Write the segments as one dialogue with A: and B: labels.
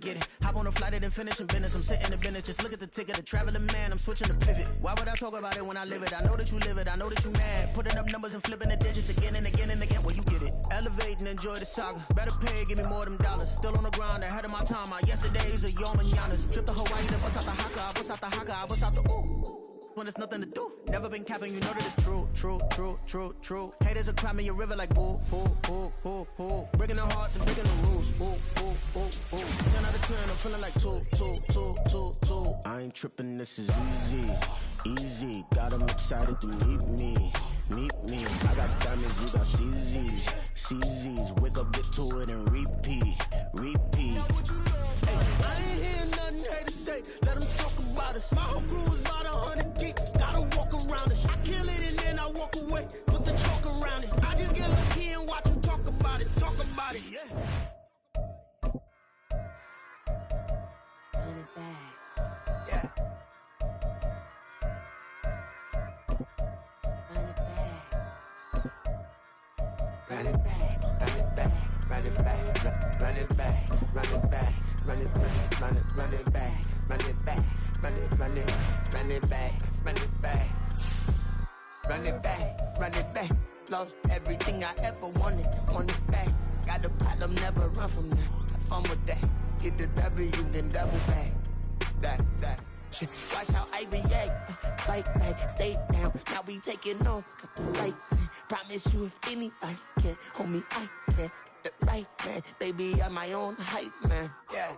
A: get it. Hop on a flight and finish in business. I'm sitting in business, just look at the ticket. A traveling man, I'm switching to pivot. Why would I talk about it when I live it? I know that you live it, I know that you mad. Putting up numbers and flipping the digits again and again and again. Well, you get it. Elevate and enjoy the saga. Better pay, give me more them dollars. Still on the grind, ahead of my time. My yesterdays are your mananas. Trip to Hawaii, then bust out the haka. I bust out the haka, I bust out the ooh. When there's nothing to do. Never been capping, you know that it's true, true, true, true, true. Haters are climbing your river like boo, boo, boo, boo, boo. Breaking their hearts and breaking the rules. Ooh, ooh, ooh, ooh. 10 out of 10, I'm feeling like 2. I ain't tripping, this is easy, easy. Got them excited to meet me. I got diamonds, you got CZs. Wake up, get to it and repeat. Hey, I ain't hearing nothing haters say. Let them talk about us. My whole crew is about 100 deep. Gotta walk around it. I kill it and then I walk away. Put the chalk around it. I just get lucky and watch them talk about it, yeah.
B: Run it back.
A: Yeah.
B: Run it back.
A: Run it back. Run it back. Run it back. Run it back. Run it back. Run it back. Run it back. Run it back. Run it back. Run it back. Run it back. Run it back. Run it back. Lost everything I ever wanted. Want it back. Got a problem, never run from that. Have fun with that. Get the W, then double back. That. Shit. Watch how I react. Fight back, stay down. Now we taking off. Got the right man. Promise you if anybody can, homie, I can. Get the right man. Baby, I'm my own hype man. Yeah.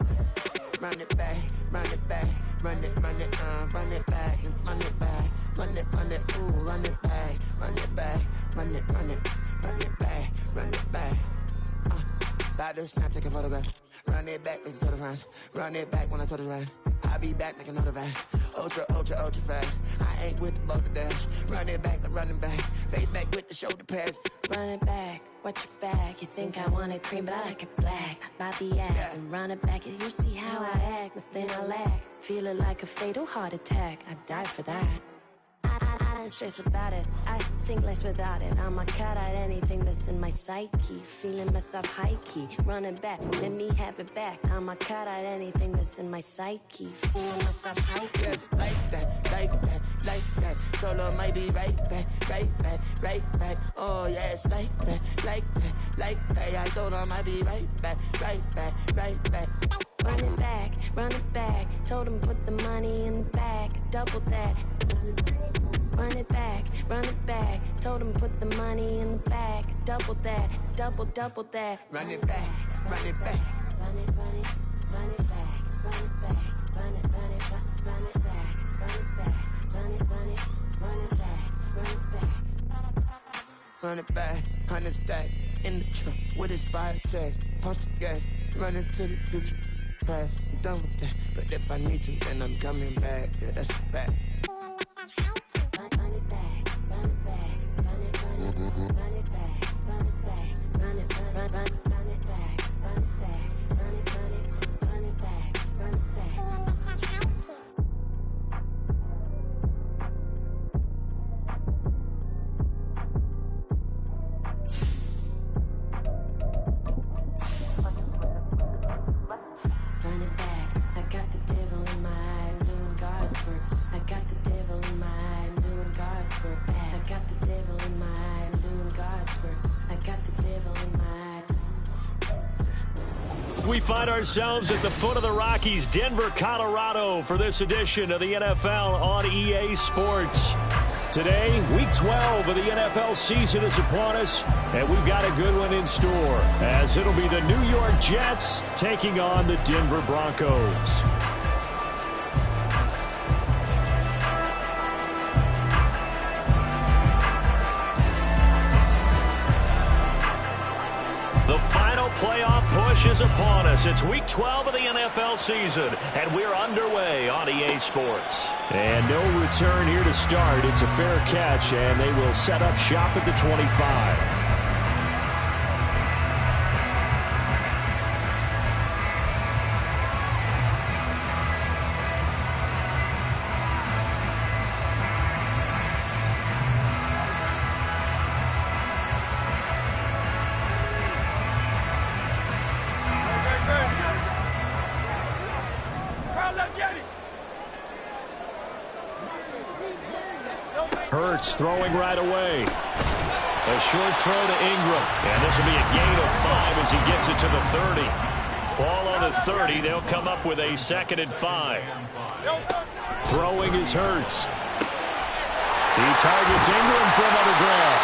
A: Run it back, run it back. Run it back, run it back, run it back, ooh, run it back, run it back, run it back, run it back. About to snap, take a photograph. Run it back, make it to the front. Run it back when I told it right. I'll be back, make another back. Ultra fast. I ain't with the boat to dash. Run it back, running back. Face back with the shoulder pads.
B: Run it back, watch your back. You think I want it cream, but I like it black. Not by the act.
A: Yeah.
B: And run it back, you see how I act. Nothing I lack. Feel it like a fatal heart attack. I'd die for that. I don't stress about it. I think less without it. I'ma cut out anything that's in my psyche. Feeling myself high key. Running back, let me have it back. I'ma cut out anything that's in my psyche. Feeling myself high key.
A: Yes, like that. Told her might be right back. Oh yes, like that. I told her might be right back.
B: Run it back. Told him put the money in the bag. Double that. Run it back. Told him put the money in the bag. Double that. Double that.
A: Run it back.
B: Run it back. Run it back. Run it back. Run it back. Run it back. Run it back. Run
A: Run it back. 100 stack in the truck with his fire tag. Punch the gas. Running to the future. Past. I'm done with that. But if I need to, then I'm coming back. Yeah, that's a fact.
B: Run it back. Run it back. Run it back. Run it back. Run it back. Run it back. Run it back. Run it back. Run it back. Run it back. Run it back. I got the devil in my eye doing God's work. I got the devil in my eye doing God's work. I got the devil in my eye doing God's work. I got the devil in my eye.
C: We find ourselves at the foot of the Rockies, Denver, Colorado, for this edition of the NFL on EA Sports. Today, Week 12 of the NFL season is upon us, and we've got a good one in store, as it'll be the New York Jets taking on the Denver Broncos. The final playoff push is upon us. It's Week 12 of the NFL season, and we're underway on EA Sports. And no return here to start. It's a fair catch, and they will set up shop at the 25. Hurts throwing right away. A short throw to Ingram. And this will be a gain of 5 as he gets it to the 30. Ball on the 30. They'll come up with a 2nd and 5. Throwing is Hurts. He targets Ingram for another grab.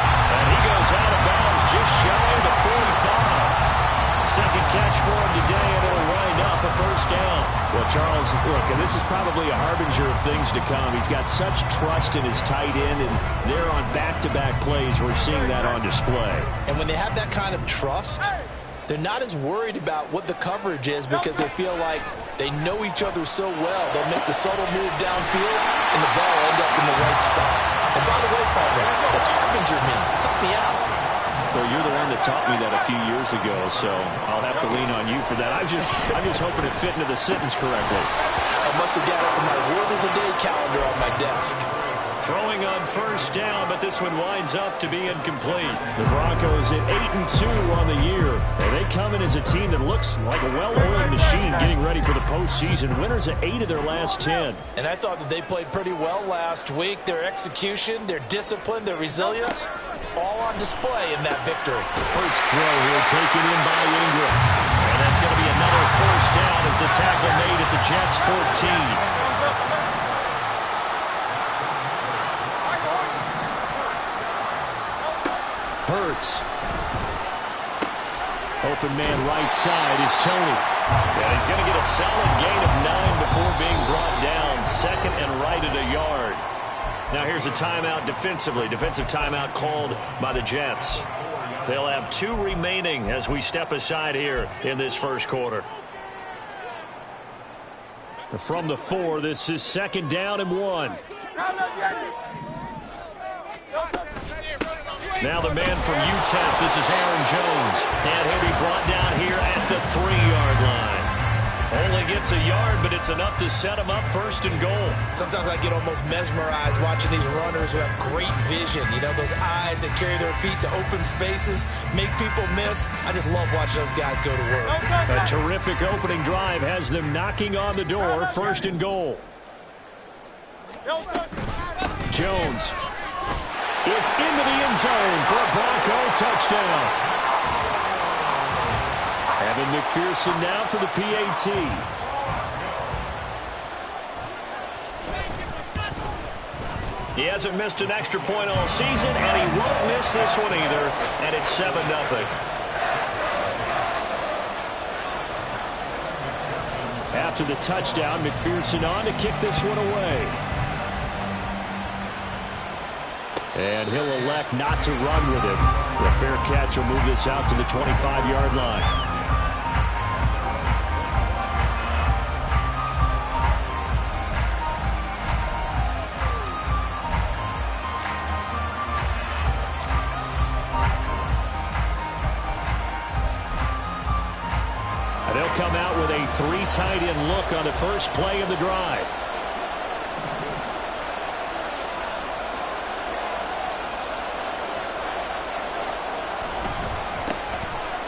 C: And he goes out of bounds just shy of the 45. Second catch for him today, and it'll wind up a 1st down. Well, Charles, look, this is probably a harbinger of things to come. He's got such trust in his tight end, and they're on back-to-back plays. We're seeing that on display.
D: And when they have that kind of trust, they're not as worried about what the coverage is because they feel like they know each other so well. They'll make the subtle move downfield, and the ball will end up in the right spot. And by the way, partner, what's harbinger mean? Help me out.
C: Well, you're the one that taught me that a few years ago, so I'll have to lean on you for that. I'm just hoping it fit into the sentence correctly.
D: I must have got it from my word of the day calendar on my desk.
C: Throwing on 1st down, but this one winds up to be incomplete. The Broncos at 8-2 on the year. And they come in as a team that looks like a well-oiled machine getting ready for the postseason. Winners at 8 of their last 10.
D: And I thought that they played pretty well last week. Their execution, their discipline, their resilience, all on display in that victory.
C: First throw here taken in by Ingram. And that's going to be another 1st down as the tackle made at the Jets' 14. Hurts. Open man right side is Tony. And he's going to get a solid gain of 9 before being brought down. 2nd and right at a yard. Now here's a timeout defensively. Defensive timeout called by the Jets. They'll have 2 remaining as we step aside here in this 1st quarter. From the 4, this is 2nd down and 1. Now the man from UTEP, this is Aaron Jones. And he'll be brought down here at the 3-yard line. Only gets a yard, but it's enough to set him up 1st and goal.
D: Sometimes I get almost mesmerized watching these runners who have great vision. You know, those eyes that carry their feet to open spaces, make people miss. I just love watching those guys go to work.
C: A terrific opening drive has them knocking on the door, 1st and goal. Jones is into the end zone for a Bronco touchdown. Evan McPherson now for the PAT. He hasn't missed an extra point all season, and he won't miss this one either, and it's 7-0. After the touchdown, McPherson on to kick this one away. And he'll elect not to run with it. The fair catch will move this out to the 25-yard line. And they'll come out with a 3 tight end look on the first play of the drive.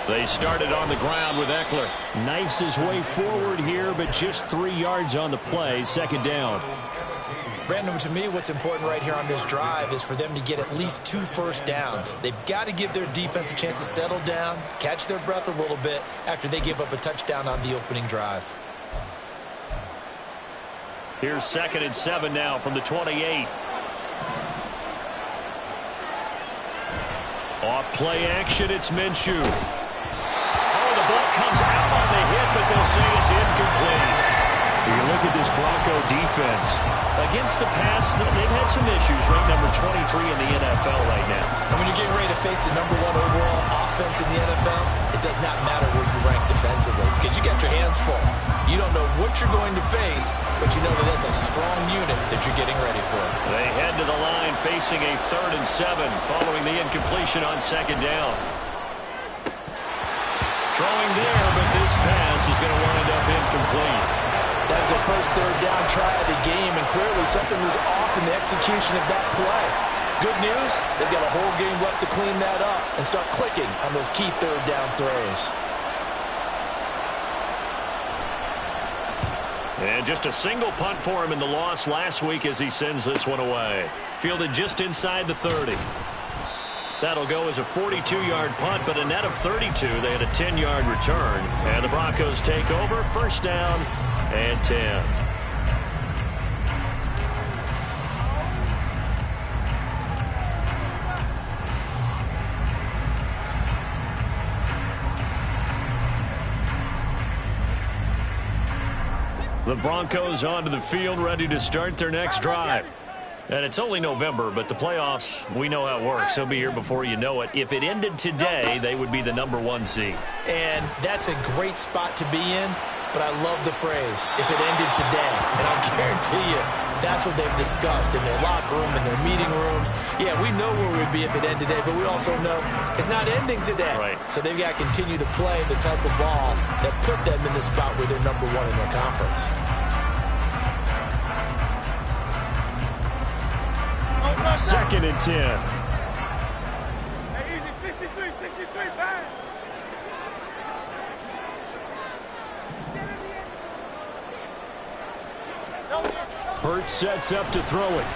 C: They started on the ground with Eckler. Knifes his way forward here, but just 3 yards on the play. 2nd down.
D: Brandon, to me, what's important right here on this drive is for them to get at least 2 first downs. They've got to give their defense a chance to settle down, catch their breath a little bit after they give up a touchdown on the opening drive.
C: Here's 2nd and 7 now from the 28. Off play action, it's Minshew. Ball comes out on the hit, but they'll say it's incomplete. You look at this Bronco defense. Against the pass, they've had some issues. Ranked number 23 in the NFL right now.
D: And when you're getting ready to face the number 1 overall offense in the NFL, it does not matter where you rank defensively because you got your hands full. You don't know what you're going to face, but you know that that's a strong unit that you're getting ready for.
C: They head to the line facing a 3rd and 7 following the incompletion on 2nd down. Throwing there, but this pass is going to wind up incomplete.
D: That was their first 3rd down try of the game, and clearly something was off in the execution of that play. Good news, they've got a whole game left to clean that up and start clicking on those key 3rd down throws.
C: And just a single punt for him in the loss last week as he sends this one away. Fielded just inside the 30. That'll go as a 42-yard punt, but a net of 32. They had a 10-yard return. And the Broncos take over, first down and 10. The Broncos onto the field, ready to start their next drive. And it's only November, but the playoffs, we know how it works. They'll be here before you know it. If it ended today, they would be the #1 seed.
D: And that's a great spot to be in, but I love the phrase, if it ended today. And I guarantee you, that's what they've discussed in their locker room, in their meeting rooms. Yeah, we know where we'd be if it ended today, but we also know it's not ending today.
C: Right.
D: So they've got to continue to play the type of ball that put them in the spot where they're #1 in their conference.
C: Second and 10. Hurts sets up to throw it.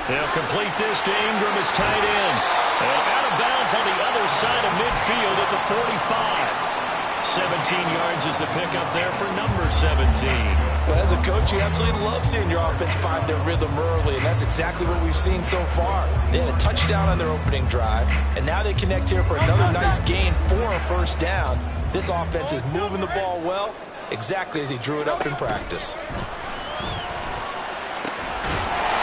C: They'll complete this to Ingram as tight end. And out of bounds on the other side of midfield at the 45. 17 yards is the pickup there for number 17.
D: Well, as a coach, you absolutely love seeing your offense find their rhythm early, and that's exactly what we've seen so far. They had a touchdown on their opening drive, and now they connect here for another nice gain for a first down. This offense is moving the ball well, exactly as he drew it up in practice.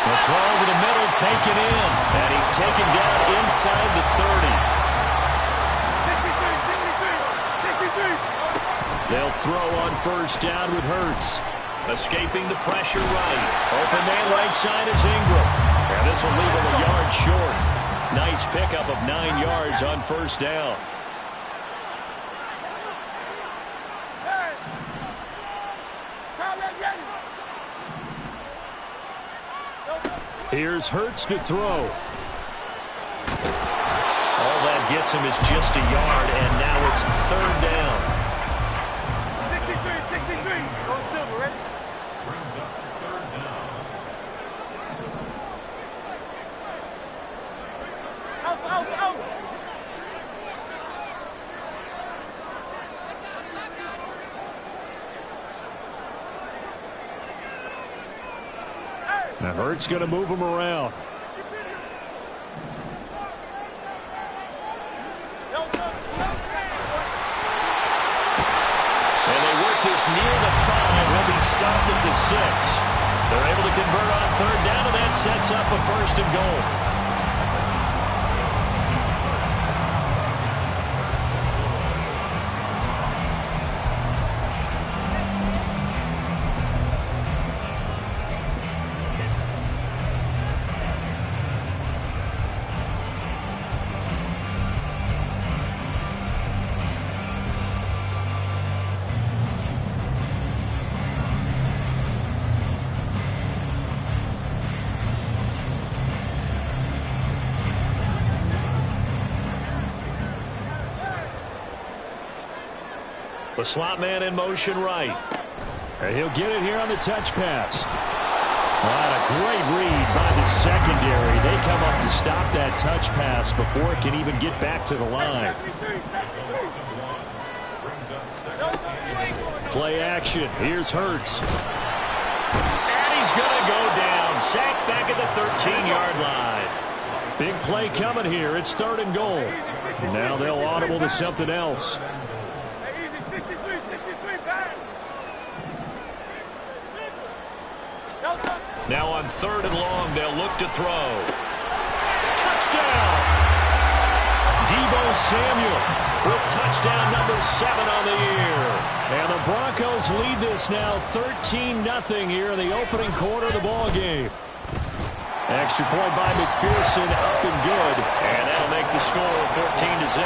C: The throw over the middle, taken in, and he's taken down inside the 30. They'll throw on first down with Hurts. Escaping the pressure right. Open man right side is Ingram. And this will leave him a yard short. Nice pickup of 9 yards on first down. Here's Hurts to throw. All that gets him is just a yard, and now it's third down. Now Hurts going to move him around. And they work this near the 5. He'll be stopped at the 6. They're able to convert on third down, and that sets up a first and goal. The slot man in motion right. And he'll get it here on the touch pass. What a great read by the secondary. They come up to stop that touch pass before it can even get back to the line. Play action. Here's Hurts. And he's going to go down. Sacked back at the 13-yard line. Big play coming here. It's third and goal. Now they'll audible to something else. Now on third and long, they'll look to throw. Touchdown! Deebo Samuel with touchdown number 7 on the year. And the Broncos lead this now 13-0 here in the opening quarter of the ball game. Extra point by McPherson, up and good. And that'll make the score 14-0.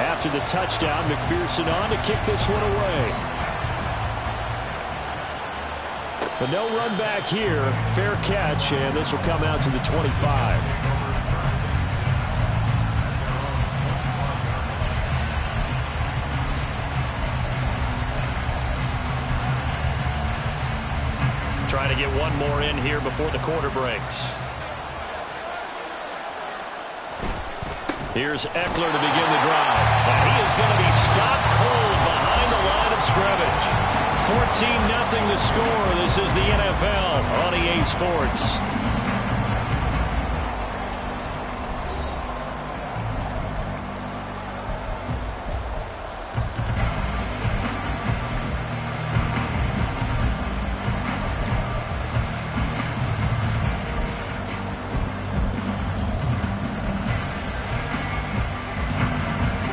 C: After the touchdown, McPherson on to kick this one away. But no run back here. Fair catch, and this will come out to the 25. get one more in here before the quarter breaks. Here's Eckler to begin the drive. And he is going to be stopped cold behind the line of scrimmage. 14-0 the score. This is the NFL on EA Sports.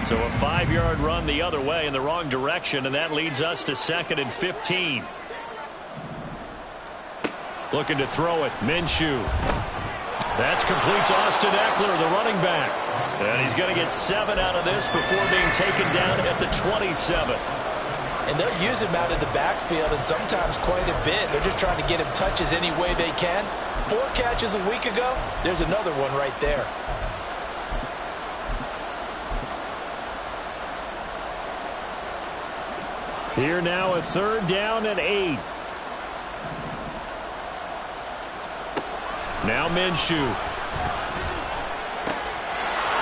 C: So a 5-yard run the other way in the wrong direction, and that leads us to 2nd and 15. Looking to throw it. Minshew. That's complete to Austin Eckler, the running back. And he's going to get 7 out of this before being taken down at the 27.
D: And they'll use him out of the backfield, and sometimes quite a bit. They're just trying to get him touches any way they can. 4 catches a week ago. There's another one right there.
C: Here now a 3rd down and 8. Now Minshew.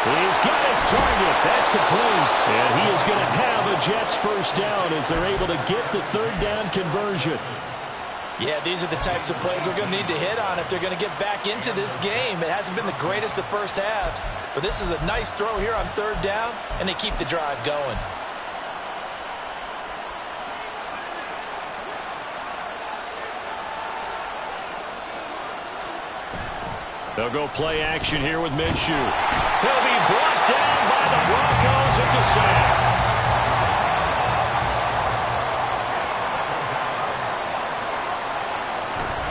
C: He's got his target. That's complete. And he is going to have a Jets first down as they're able to get the 3rd down conversion.
D: Yeah, these are the types of plays we're going to need to hit on if they're going to get back into this game. It hasn't been the greatest of first halves, but this is a nice throw here on 3rd down, and they keep the drive going.
C: They'll go play action here with Minshew. He'll be brought down by the Broncos. It's a sack.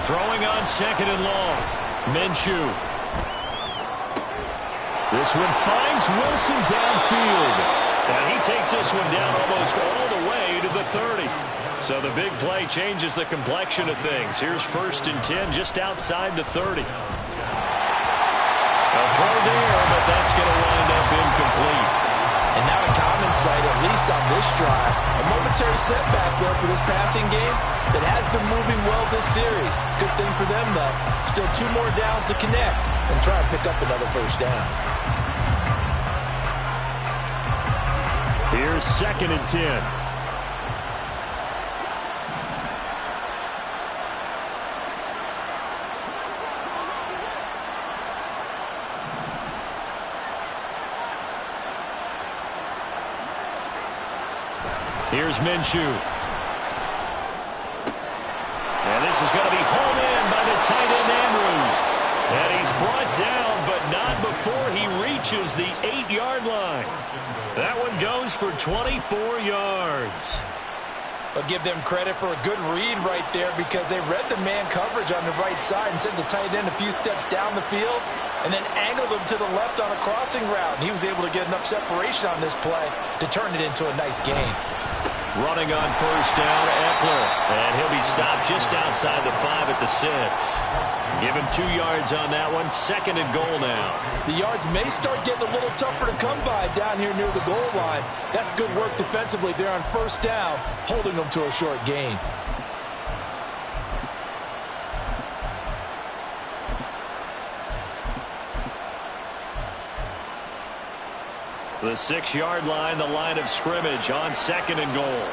C: Throwing on 2nd and long. Minshew. This one finds Wilson downfield. And he takes this one down almost all the way to the 30. So the big play changes the complexion of things. Here's 1st and 10 just outside the 30. A throw there, but that's going to wind up incomplete.
D: And now a common sight, at least on this drive. A momentary setback, though, for this passing game that has been moving well this series. Good thing for them, though. Still 2 more downs to connect and try and pick up another first down.
C: Here's 2nd and 10. Here's Minshew. And this is going to be hauled in by the tight end Andrews. And he's brought down, but not before he reaches the 8-yard line. That one goes for 24 yards.
D: I'll give them credit for a good read right there because they read the man coverage on the right side and sent the tight end a few steps down the field and then angled him to the left on a crossing route. And he was able to get enough separation on this play to turn it into a nice gain.
C: Running on 1st down, Eckler. And he'll be stopped just outside the 5 at the 6. Give him 2 yards on that one. 2nd and goal now.
D: The yards may start getting a little tougher to come by down here near the goal line. That's good work defensively there on 1st down, holding them to a short gain.
C: The 6-yard line, the line of scrimmage on 2nd and goal.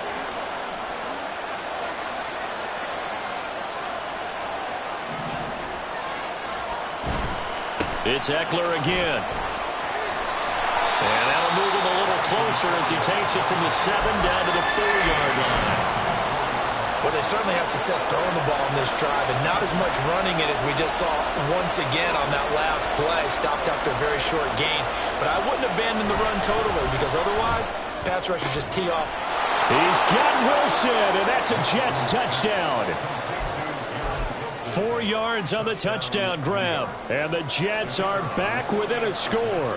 C: It's Eckler again. And that'll move him a little closer as he takes it from the 7 down to the 4-yard line.
D: Well, they certainly had success throwing the ball in this drive, and not as much running it as we just saw once again on that last play. Stopped after a very short gain. But I wouldn't abandon the run totally because otherwise, pass rushers just tee off.
C: He's got Wilson, and that's a Jets touchdown. 4 yards on the touchdown grab, and the Jets are back within a score.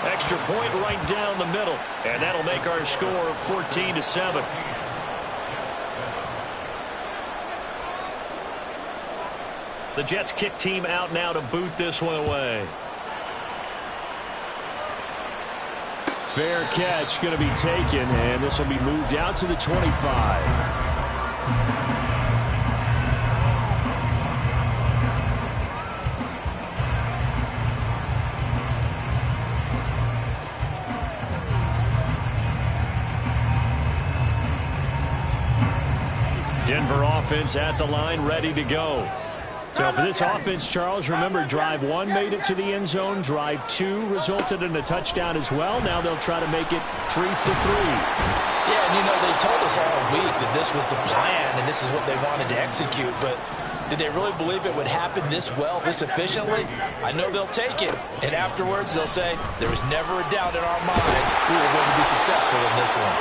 C: Extra point right down the middle, and that'll make our score 14-7. The Jets kick team out now to boot this one away. Fair catch going to be taken, and this will be moved out to the 25. Denver offense at the line, ready to go. So for this offense, Charles, remember, drive 1 made it to the end zone. Drive 2 resulted in a touchdown as well. Now they'll try to make it 3 for 3.
D: Yeah, and they told us all week that this was the plan and this is what they wanted to execute. But did they really believe it would happen this well, this efficiently? I know they'll take it. And afterwards, they'll say, there was never a doubt in our minds we were going to be successful in this one.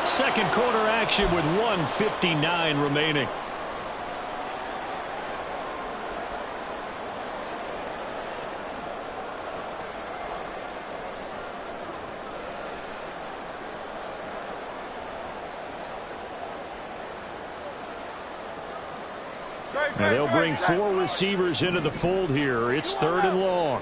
C: Second quarter action with 1:59 remaining. Now they'll bring 4 receivers into the fold here. It's 3rd and long.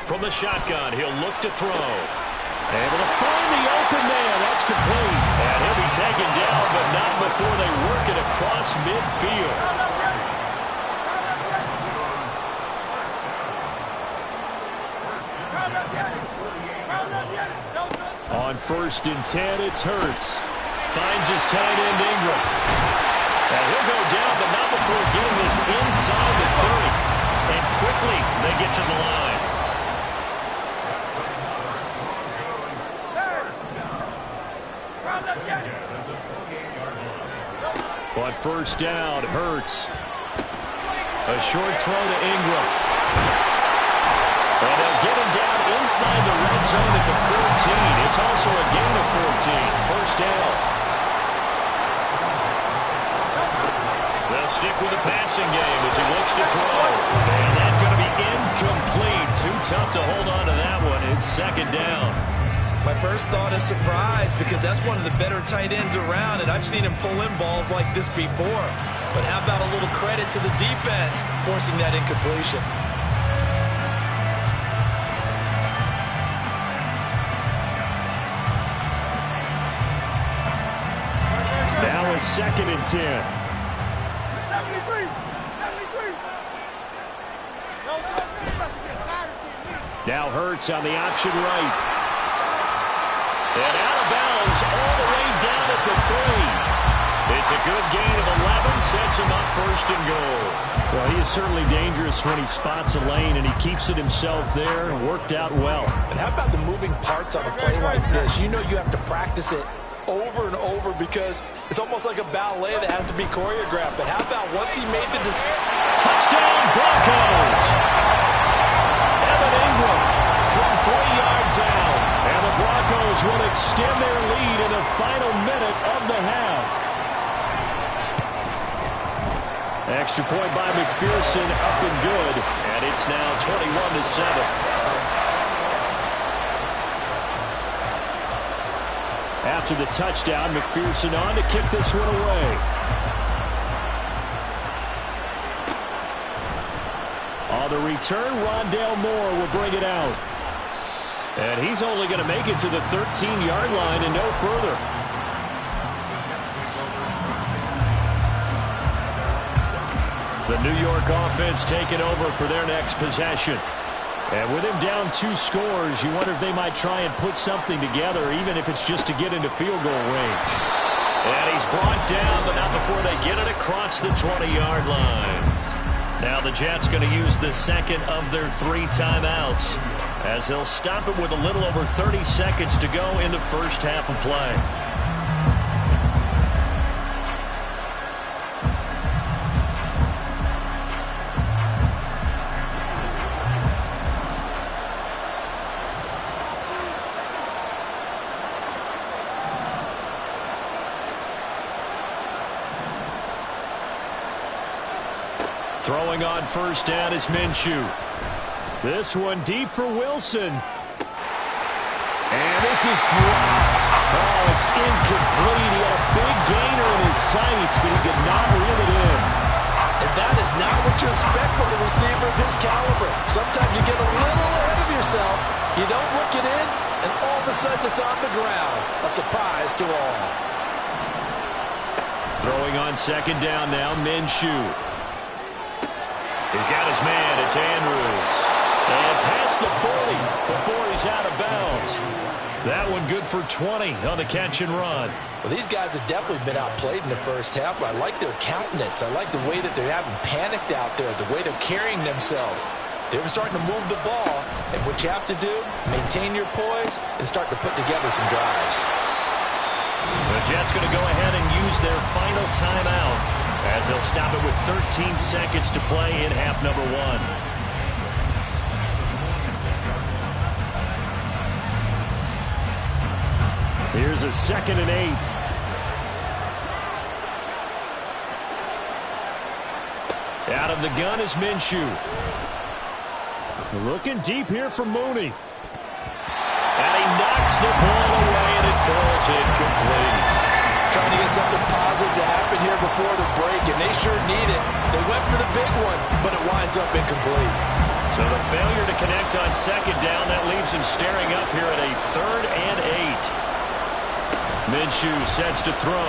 C: From the shotgun, he'll look to throw. Able to find the open man. That's complete. And he'll be taken down, but not before they work it across midfield. On 1st and 10, it's Hurts. Finds his tight end, Ingram. And he'll go down, but not before getting this inside the 30. And quickly, they get to the line. On 1st down, Hurts. A short throw to Ingram. And they'll get him down inside the red zone at the 14. It's also a gain of 14. 1st down. They'll stick with the passing game as he looks to throw. And that's going to be incomplete. Too tough to hold on to that one. It's 2nd down.
D: My first thought is surprise because that's one of the better tight ends around, and I've seen him pull in balls like this before. But how about a little credit to the defense forcing that incompletion?
C: Now it's 2nd and 10. Now Hurts on the option right. And out of bounds all the way down at the 3. It's a good gain of 11, sets him up 1st and goal. Well, he is certainly dangerous when he spots a lane, and he keeps it himself there and worked out well.
D: And how about the moving parts on a play like this? You know you have to practice it over and over because it's almost like a ballet that has to be choreographed. But how about once he made the decision?
C: Touchdown, Broncos! Evan Ingram from 3 yards out. And the Broncos will extend their lead in the final minute of the half. Extra point by McPherson, up and good. And it's now 21-7. After the touchdown, McPherson on to kick this one away. On the return, Rondale Moore will bring it out. And he's only going to make it to the 13-yard line and no further. The New York offense taking over for their next possession. And with him down 2 scores, you wonder if they might try and put something together, even if it's just to get into field goal range. And he's brought down, but not before they get it across the 20-yard line. Now the Jets going to use the 2nd of their 3 timeouts, as they'll stop it with a little over 30 seconds to go in the first half of play. Throwing on 1st down is Minshew. This one deep for Wilson. And this is dropped. Oh, it's incomplete. He had a big gainer in his sights, but he could not reel it in.
D: And that is not what you expect from a receiver of his caliber. Sometimes you get a little ahead of yourself, you don't look it in, and all of a sudden it's on the ground. A surprise to all.
C: Throwing on second down now, Minshew. He's got his man. It's Andrews. And past the 40 before he's out of bounds. That one good for 20 on the catch and run.
D: Well, these guys have definitely been outplayed in the first half, but I like their countenance. I like the way that they're having panicked out there, the way they're carrying themselves. They're starting to move the ball, and what you have to do, maintain your poise and start to put together some drives.
C: The Jets going to go ahead and use their final timeout as they'll stop it with 13 seconds to play in half number 1. Here's a 2nd and 8. Out of the gun is Minshew. Looking deep here for Mooney. And he knocks the ball away, and it falls incomplete.
D: Trying to get something positive to happen here before the break, and they sure need it. They went for the big one, but it winds up incomplete.
C: So the failure to connect on second down, that leaves him staring up here at a 3rd and 8. Minshew sets to throw.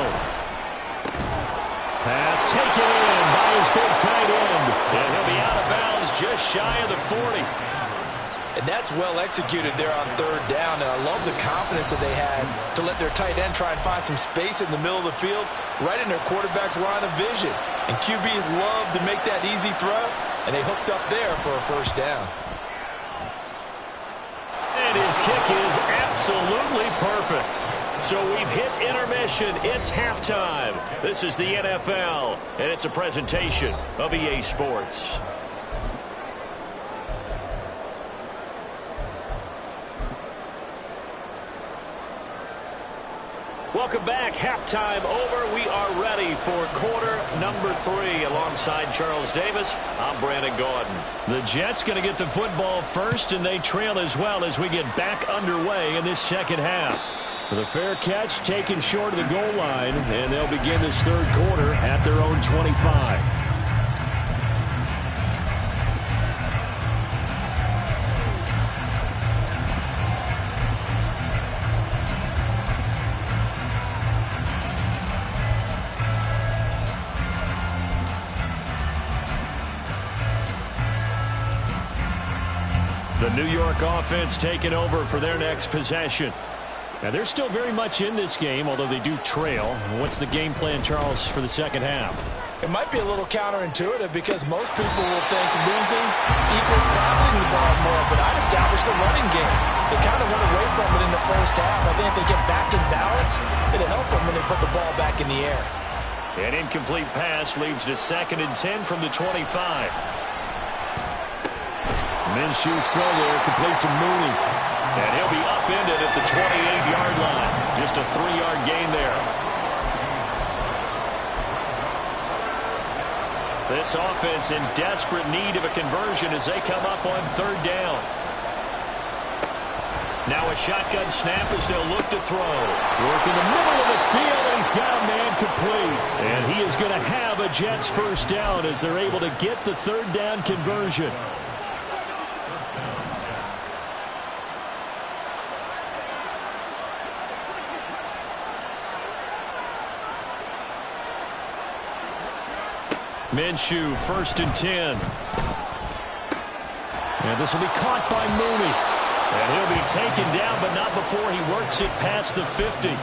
C: Pass taken in by his big tight end. And he'll be out of bounds just shy of the 40.
D: And that's well executed there on 3rd down. And I love the confidence that they had to let their tight end try and find some space in the middle of the field, right in their quarterback's line of vision. And QBs love to make that easy throw, and they hooked up there for a 1st down.
C: And his kick is absolutely perfect. So we've hit intermission. It's halftime. This is the NFL, and it's a presentation of EA Sports. Welcome back. Halftime over. We are ready for quarter number 3. Alongside Charles Davis, I'm Brandon Gaudin. The Jets going to get the football first, and they trail as well as we get back underway in this second half. The fair catch taken short of the goal line, and they'll begin this 3rd quarter at their own 25. The New York offense taking over for their next possession. Now, they're still very much in this game, although they do trail. What's the game plan, Charles, for the second half?
D: It might be a little counterintuitive because most people will think losing equals passing the ball more, but I'd establish the running game. They kind of went away from it in the first half. I think if they get back in balance, it'll help them when they put the ball back in the air.
C: An incomplete pass leads to 2nd and 10 from the 25. Minshew's throw there complete to Mooney. And he'll be upended at the 28-yard line. Just a 3-yard gain there. This offense in desperate need of a conversion as they come up on 3rd down. Now a shotgun snap as they'll look to throw. Work in the middle of the field, and he's got a man complete. And he is going to have a Jets 1st down as they're able to get the 3rd down conversion. Minshew, 1st and 10. And this will be caught by Mooney. And he'll be taken down, but not before he works it past the 50.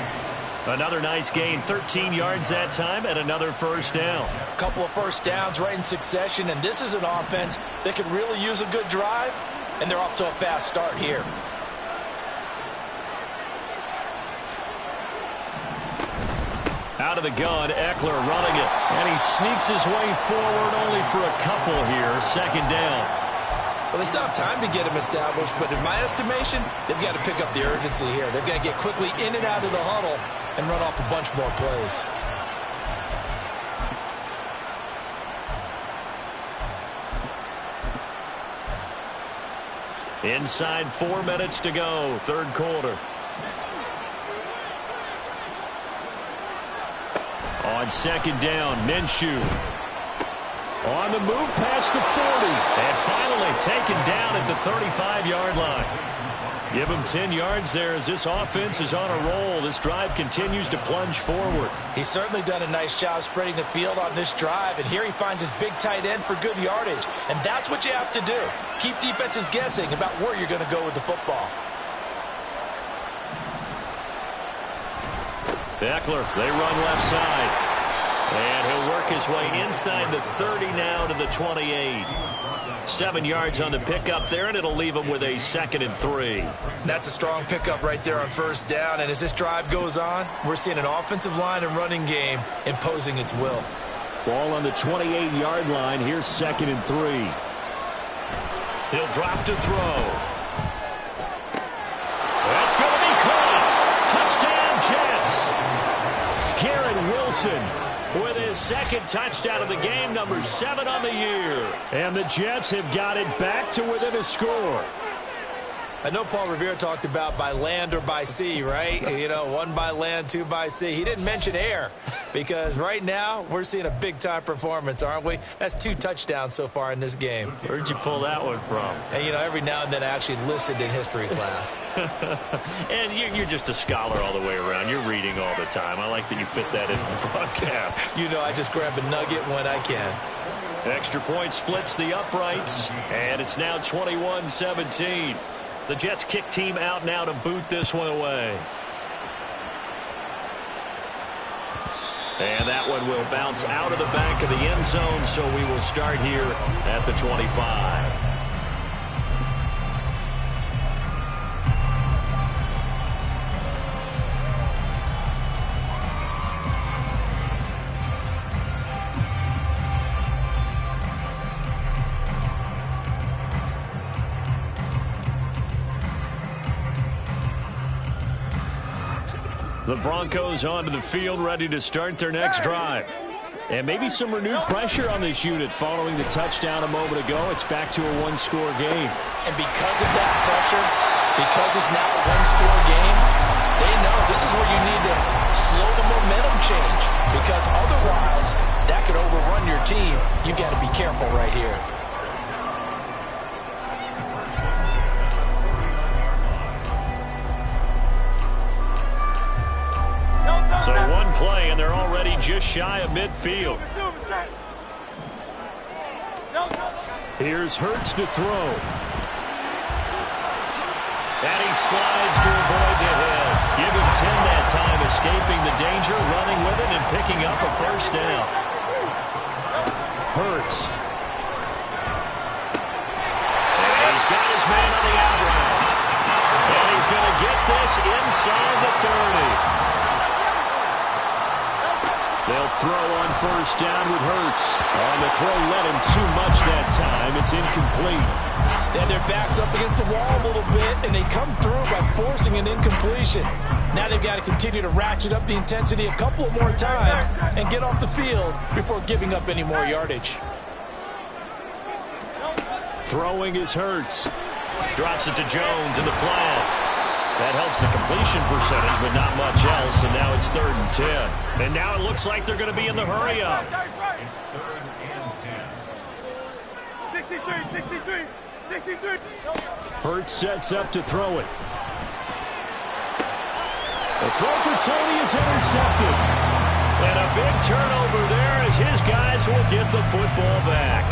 C: Another nice gain, 13 yards that time, and another 1st down.
D: A couple of 1st downs right in succession, and this is an offense that could really use a good drive, and they're off to a fast start here.
C: Out of the gun, Eckler running it. And he sneaks his way forward only for a couple here. 2nd down.
D: Well, they still have time to get him established, but in my estimation, they've got to pick up the urgency here. They've got to get quickly in and out of the huddle and run off a bunch more plays.
C: Inside 4 minutes to go, 3rd quarter. On 2nd down, Minshew. On the move past the 40. And finally taken down at the 35-yard line. Give him 10 yards there as this offense is on a roll. This drive continues to plunge forward.
D: He's certainly done a nice job spreading the field on this drive, and here he finds his big tight end for good yardage. And that's what you have to do. Keep defenses guessing about where you're going to go with the football.
C: Eckler, they run left side. And he'll work his way inside the 30 now to the 28. 7 yards on the pickup there, and it'll leave him with a 2nd and 3.
D: That's a strong pickup right there on first down. And as this drive goes on, we're seeing an offensive line and running game imposing its will.
C: Ball on the 28-yard line. Here's 2nd and 3. He'll drop to throw. That's going to be caught. Touchdown, Jets. Garrett Wilson with his 2nd touchdown of the game, number 7 on the year. And the Jets have got it back to within a score.
D: I know Paul Revere talked about by land or by sea, right? You know, 1 by land, 2 by sea. He didn't mention air because right now we're seeing a big-time performance, aren't we? That's 2 touchdowns so far in this game.
C: Where'd you pull that one from?
D: And, you know, every now and then I actually listened in history class.
C: And you're just a scholar all the way around. You're reading all the time. I like that you fit that into the broadcast.
D: You know, I just grab a nugget when I can.
C: Extra point splits the uprights, and it's now 21-17. The Jets kick team out now to boot this one away. And that one will bounce out of the back of the end zone, so we will start here at the 25. The Broncos onto the field, ready to start their next drive. And maybe some renewed pressure on this unit following the touchdown a moment ago. It's back to a 1-score game.
D: And because of that pressure, because it's now a 1-score game, they know this is where you need to slow the momentum change. Because otherwise, that could overrun your team. You've got to be careful right here.
C: So 1 play, and they're already just shy of midfield. Here's Hurts to throw. And he slides to avoid the hit. Give him 10 that time, escaping the danger, running with it, and picking up a first down. Hurts. And he's got his man on the out route. And he's going to get this inside the 30. They'll throw on first down with Hurts. On the throw, led him too much that time. It's incomplete.
D: And their back's up against the wall a little bit, and they come through by forcing an incompletion. Now they've got to continue to ratchet up the intensity a couple of more times and get off the field before giving up any more yardage.
C: Throwing is Hurts. Drops it to Jones in the flat. That helps the completion percentage, but not much else, and now it's 3rd and 10. And now it looks like they're going to be in the hurry-up.
E: It's 3rd and 10. 63.
C: Hurts sets up to throw it. The throw for Tony is intercepted. And a big turnover there as his guys will get the football back.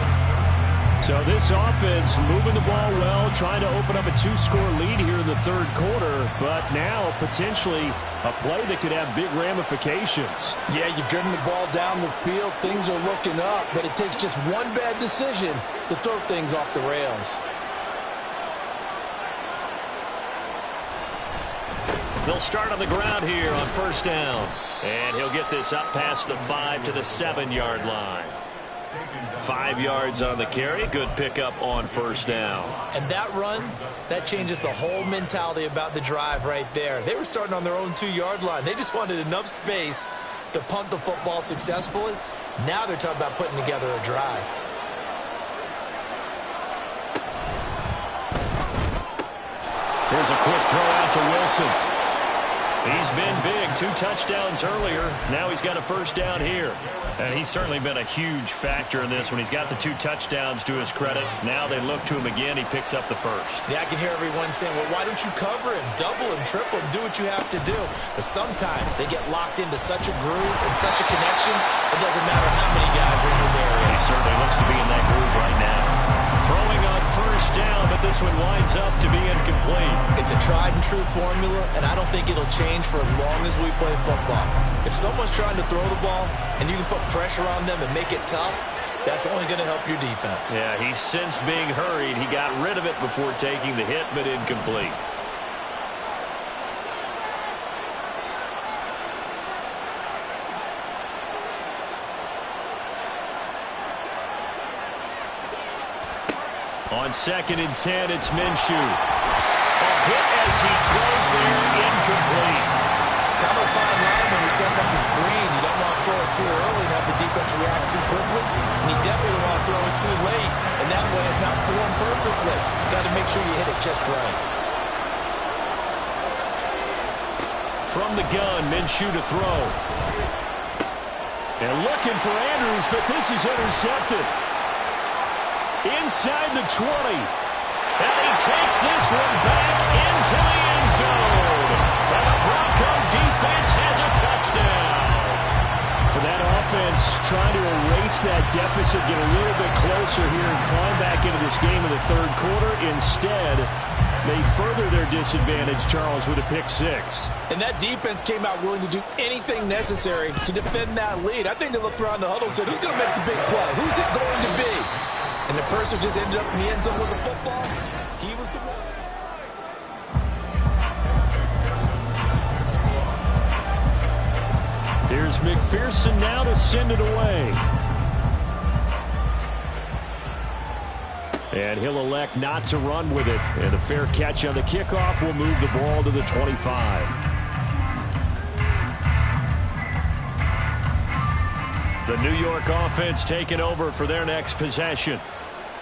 C: So this offense moving the ball well, trying to open up a 2-score lead here in the 3rd quarter, but now potentially a play that could have big ramifications.
D: Yeah, you've driven the ball down the field. Things are looking up, but it takes just one bad decision to throw things off the rails.
C: They'll start on the ground here on first down. And he'll get this up past the 5 to the 7-yard line. 5 yards on the carry. Good pickup on first down.
D: And that run, that changes the whole mentality about the drive right there. They were starting on their own 2-yard line. They just wanted enough space to punt the football successfully. Now they're talking about putting together a drive.
C: Here's a quick throw out to Wilson. He's been big. 2 touchdowns earlier. Now he's got a first down here. And he's certainly been a huge factor in this when he's got the 2 touchdowns to his credit. Now they look to him again. He picks up the first.
D: Yeah, I can hear everyone saying, well, why don't you cover him, double him, triple him, do what you have to do. But sometimes they get locked into such a groove and such a connection, it doesn't matter how many guys are in his area.
C: He certainly looks to be in that groove right now. Throwing on first down, but this one winds up to be incomplete.
D: It's a tried and true formula, and I don't think it'll change for as long as we play football. If someone's trying to throw the ball and you can put pressure on them and make it tough, that's only going to help your defense.
C: Yeah, he's since being hurried. He got rid of it before taking the hit, but incomplete. On 2nd and 10, it's Minshew. A hit as he throws there, incomplete.
D: Kind of a fine line when you're setting up the screen. You don't want to throw it too early and have the defense react too quickly. And you definitely don't want to throw it too late. And that way it's not formed perfectly. You got to make sure you hit it just right.
C: From the gun, Minshew to throw. And looking for Andrews, but this is intercepted. Inside the 20. And he takes this one back into the end zone. And the Bronco defense has a touchdown. That offense trying to erase that deficit, get a little bit closer here and climb back into this game in the 3rd quarter. Instead, they further their disadvantage, Charles, with a pick 6.
D: And that defense came out willing to do anything necessary to defend that lead. I think they looked around the huddle and said, who's going to make the big play? Who's it going to be? And the person who just ended up in the end zone with the football, he was the one.
C: Here's McPherson now to send it away. And he'll elect not to run with it. And a fair catch on the kickoff will move the ball to the 25. The New York offense taking over for their next possession.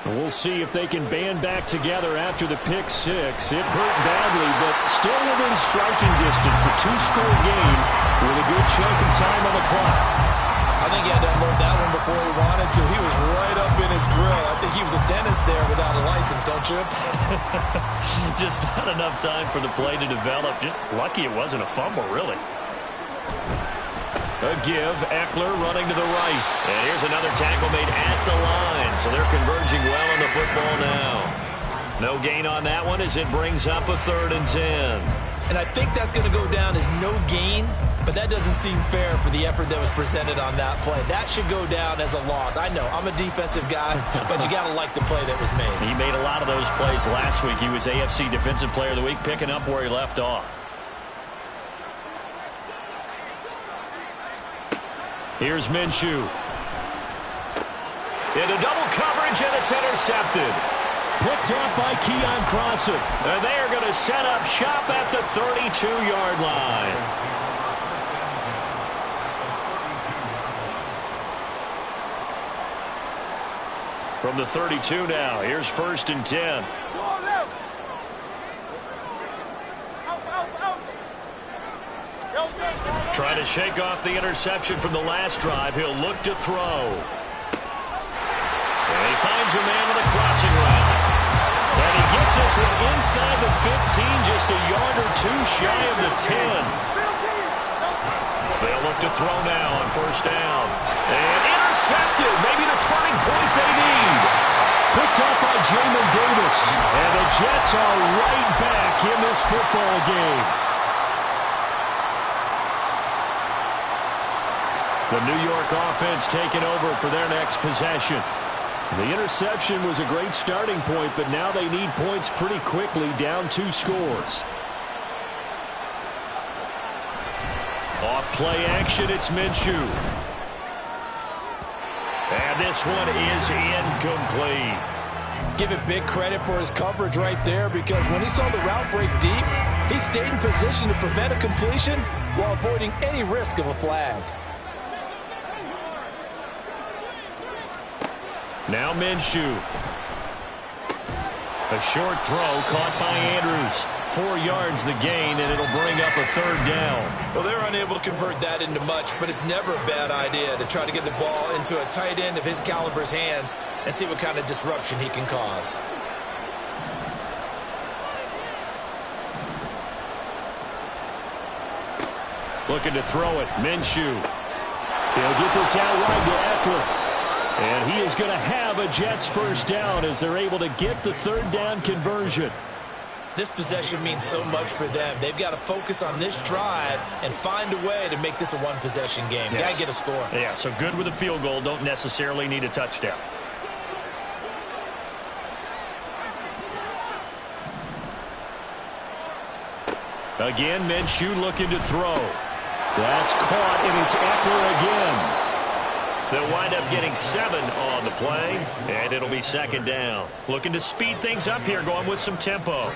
C: And we'll see if they can band back together after the pick 6. It hurt badly, but still within striking distance. A 2-score game with a good chunk of time on the clock.
D: I think he had to unload that one before he wanted to. He was right up in his grill. I think he was a dentist there without a license, don't you?
C: Just not enough time for the play to develop. Just lucky it wasn't a fumble, really. A give, Eckler running to the right. And here's another tackle made at the line. So they're converging well on the football now. No gain on that one as it brings up a 3rd and 10.
D: And I think that's going to go down as no gain, but that doesn't seem fair for the effort that was presented on that play. That should go down as a loss. I know, I'm a defensive guy, but you got to like the play that was made.
C: He made a lot of those plays last week. He was AFC Defensive Player of the Week, picking up where he left off. Here's Minshew. Into double coverage, and it's intercepted. Picked off by Keon Crossan. And they are going to set up shop at the 32-yard line. From the 32 now, here's 1st and 10. Trying to shake off the interception from the last drive. He'll look to throw. And he finds a man with a crossing route. And he gets this one inside the 15, just a yard or 2 shy of the 10. They'll look to throw now on 1st down. And intercepted. Maybe the turning point they need. Picked up by Jamin Davis. And the Jets are right back in this football game. The New York offense taking over for their next possession. The interception was a great starting point, but now they need points pretty quickly, down 2 scores. Off play action, it's Minshew. And this one is incomplete.
D: Give it big credit for his coverage right there, because when he saw the route break deep, he stayed in position to prevent a completion while avoiding any risk of a flag.
C: Now Minshew. A short throw caught by Andrews. 4 yards the gain, and it'll bring up a 3rd down.
D: Well, they're unable to convert that into much, but it's never a bad idea to try to get the ball into a tight end of his caliber's hands and see what kind of disruption he can cause.
C: Looking to throw it. Minshew. He'll get this out wide to Eckler. And he is going to have a Jets 1st down as they're able to get the 3rd down conversion.
D: This possession means so much for them. They've got to focus on this drive and find a way to make this a one-possession game.
C: Yes.
D: Got to get a score.
C: Yeah, so good with a field goal. Don't necessarily need a touchdown. Again, Minshew looking to throw. That's caught, and it's Eckler again. They'll wind up getting 7 on the play, and it'll be 2nd down. Looking to speed things up here, going with some tempo.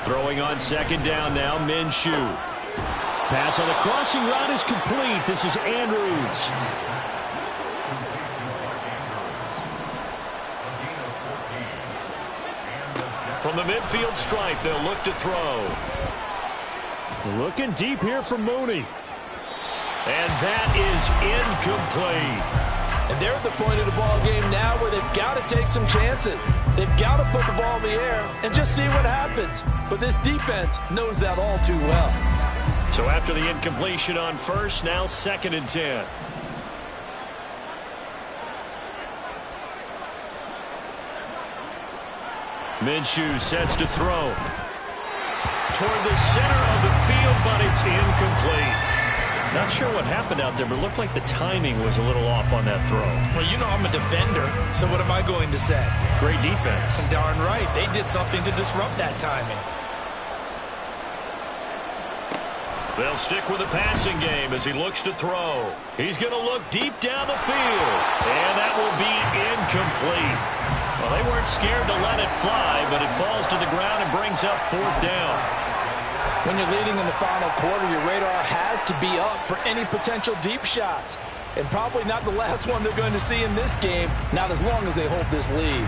C: Throwing on 2nd down now, Minshew. Pass on the crossing route is complete. This is Andrews. From the midfield stripe, they'll look to throw. Looking deep here for Mooney. And that is incomplete.
D: And they're at the point of the ball game now where they've got to take some chances. They've got to put the ball in the air and just see what happens. But this defense knows that all too well.
C: So after the incompletion on 1st, now 2nd and 10. Minshew sets to throw. Toward the center of the field, but it's incomplete. Not sure what happened out there, but it looked like the timing was a little off on that throw.
D: Well, you know I'm a defender, so what am I going to say?
C: Great defense.
D: Darn right. They did something to disrupt that timing.
C: They'll stick with the passing game as he looks to throw. He's going to look deep down the field, and that will be incomplete. Well, they weren't scared to let it fly, but it falls to the ground and brings up 4th down.
D: When you're leading in the final quarter, your radar has to be up for any potential deep shots. And probably not the last one they're going to see in this game, not as long as they hold this lead.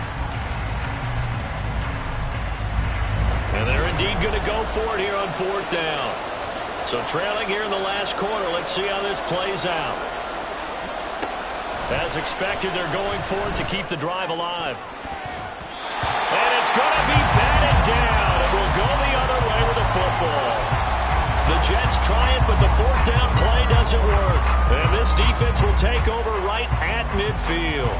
C: And they're indeed going to go for it here on 4th down. So trailing here in the last quarter, let's see how this plays out. As expected, they're going for it to keep the drive alive. And it's going to be batted down. It will go the other way with the football. The Jets try it, but the 4th down play doesn't work. And this defense will take over right at midfield.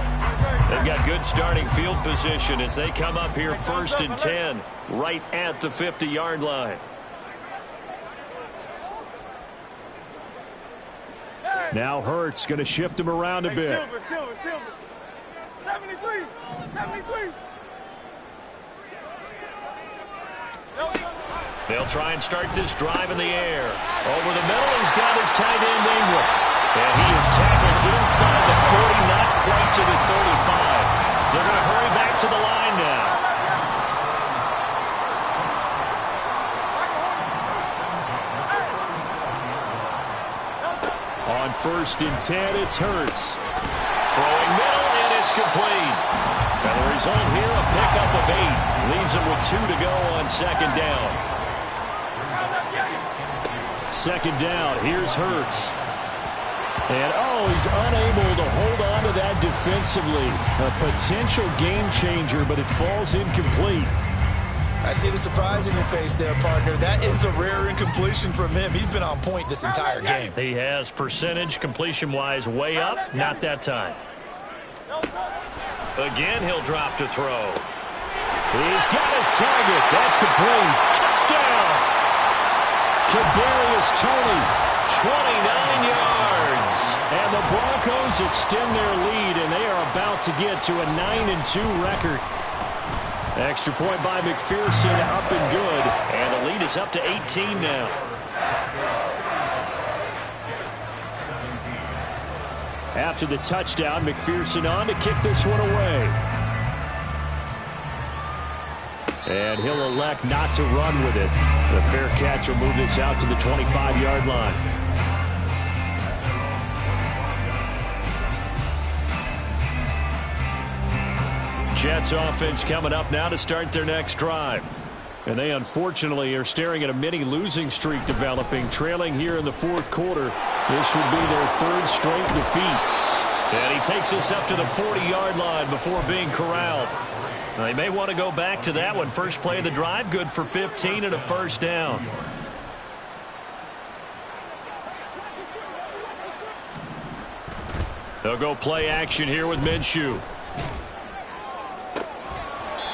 C: They've got good starting field position as they come up here 1st and 10, right at the 50-yard line. Now Hurts going to shift him around a bit.
E: 73.
C: They'll try and start this drive in the air. Over the middle, he's got his tight end Ingram. And he is tackled inside the 40, not quite to the 35. They're going to hurry back to the line now. On 1st and 10, it's Hurts. Throwing middle, and it's complete. And the result here, a pickup of 8. Leaves him with 2 to go on 2nd down. 2nd down, here's Hurts. And, he's unable to hold on to that defensively. A potential game changer, but it falls incomplete.
D: I see the surprise in your face there, partner. That is a rare incompletion from him. He's been on point this entire game.
C: He has percentage completion-wise way up. Not that time. Again, he'll drop to throw. He's got his target. That's complete. Touchdown! Kadarius Toney, 29 yards. And the Broncos extend their lead, and they are about to get to a 9-2 record. Extra point by McPherson, up and good. And the lead is up to 18 now. After the touchdown, McPherson on to kick this one away. And he'll elect not to run with it. The fair catch will move this out to the 25-yard line. Jets offense coming up now to start their next drive. And they unfortunately are staring at a mini losing streak developing, trailing here in the fourth quarter. This would be their third straight defeat. And he takes us up to the 40-yard line before being corralled. They may want to go back to that one. First play of the drive, good for 15 and a first down. They'll go play action here with Minshew.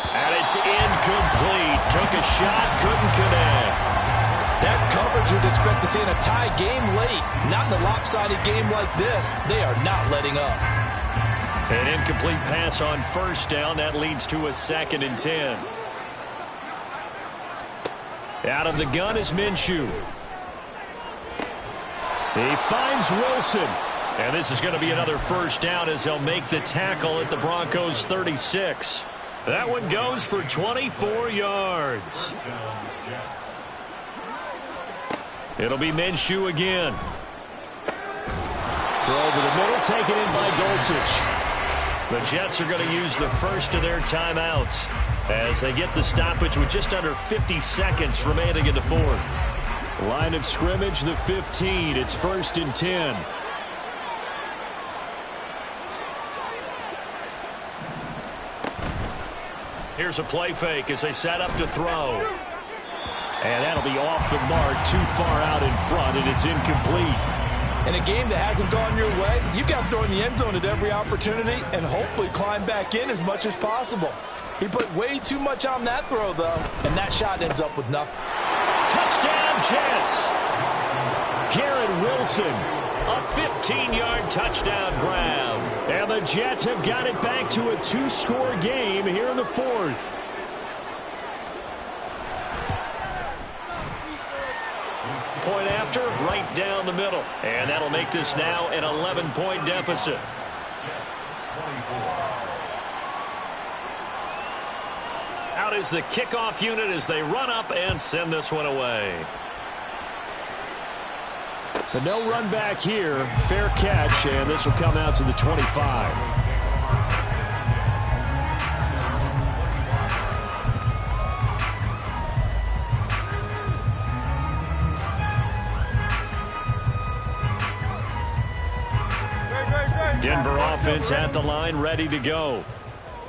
C: And it's incomplete. Took a shot, couldn't connect.
D: That's coverage you'd expect to see in a tie game late. Not in a lopsided game like this. They are not letting up.
C: An incomplete pass on first down. That leads to a 2nd and 10. Out of the gun is Minshew. He finds Wilson. And this is going to be another first down as they'll make the tackle at the Broncos 36. That one goes for 24 yards. It'll be Minshew again. Throw over the middle, taken in by Dulcich. The Jets are going to use the first of their timeouts as they get the stoppage with just under 50 seconds remaining in the fourth. Line of scrimmage, the 15. It's 1st and 10. Here's a play fake as they set up to throw. And that'll be off the mark, too far out in front, and it's incomplete.
D: In a game that hasn't gone your way, you've got to throw in the end zone at every opportunity and hopefully climb back in as much as possible. He put way too much on that throw, though, and that shot ends up with nothing.
C: Touchdown, Jets! Garrett Wilson, a 15-yard touchdown grab. And the Jets have got it back to a 2-score game here in the fourth. Point after, right down the middle. And that'll make this now an 11-point deficit. Out is the kickoff unit as they run up and send this one away. But no run back here. Fair catch, and this will come out to the 25. Denver offense at the line, ready to go.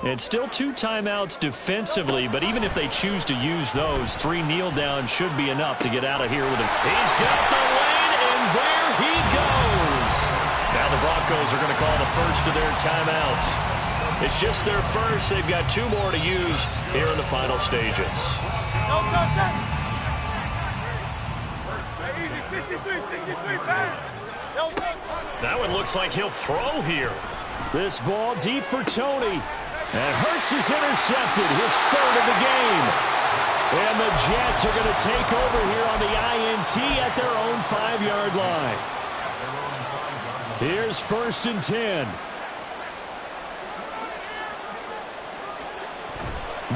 C: It's still 2 timeouts defensively, but even if they choose to use those, 3 kneel downs should be enough to get out of here with it. He's got the lane, and there he goes. Now the Broncos are going to call the first of their timeouts. It's just their first. They've got 2 more to use here in the final stages. That one looks like he'll throw here. This ball deep for Tony. And Hurts is intercepted, his 3rd of the game. And the Jets are going to take over here on the INT at their own 5-yard line. Here's 1st and 10.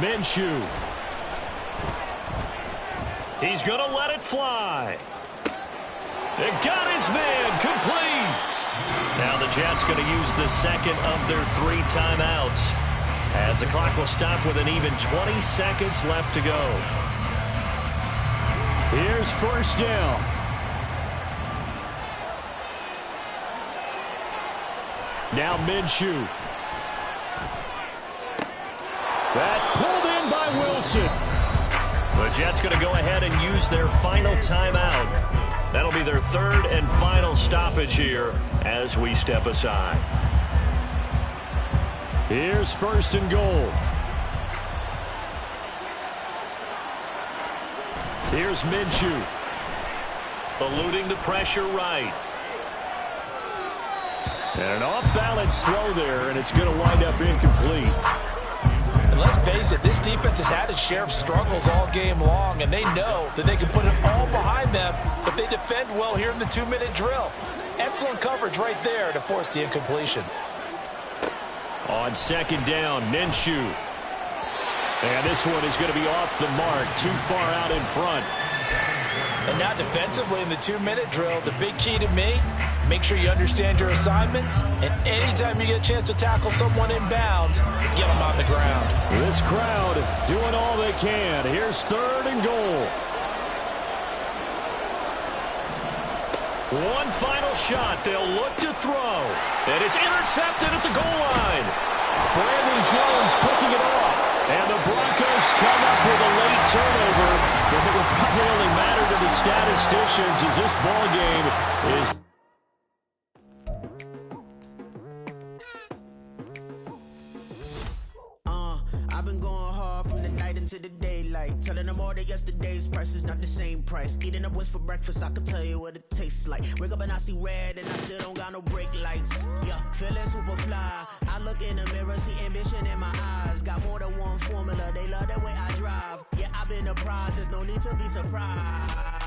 C: Minshew. He's going to let it fly. It got his man, complete. Now the Jets going to use the 2nd of their 3 timeouts, as the clock will stop with an even 20 seconds left to go. Here's 1st down. Now Minshew. That's pulled in by Wilson. The Jets going to go ahead and use their final timeout. That'll be their 3rd and final stoppage here as we step aside. Here's 1st and goal. Here's Minshew. Eluding the pressure right. And an off-balance throw there, and it's going to wind up incomplete.
D: And let's face it, this defense has had its share of struggles all game long, and they know that they can put it all behind them if they defend well here in the 2-minute drill. Excellent coverage right there to force the incompletion.
C: On 2nd down, Minshew. And this one is going to be off the mark, too far out in front.
D: And now defensively in the 2-minute drill, the big key to me, make sure you understand your assignments, and anytime you get a chance to tackle someone in bounds, get them on the ground.
C: This crowd doing all they can. Here's 3rd and goal. One final shot. They'll look to throw. And it's intercepted at the goal line. Brandon Jones picking it off. And the Broncos come up with a late turnover. But it will probably only matter to the statisticians as this ball game is...
A: I've been going hard from the night into the daylight, telling them all that yesterday's price is not the same price. Eating up wings for breakfast, I can tell you what it tastes like. Wake up and I see red and I still don't got no brake lights. Yeah, feeling super fly. I look in the mirror, see ambition in my eyes. Got more than one formula, they love the way I drive. Yeah, I've been a prize, there's no need to be surprised.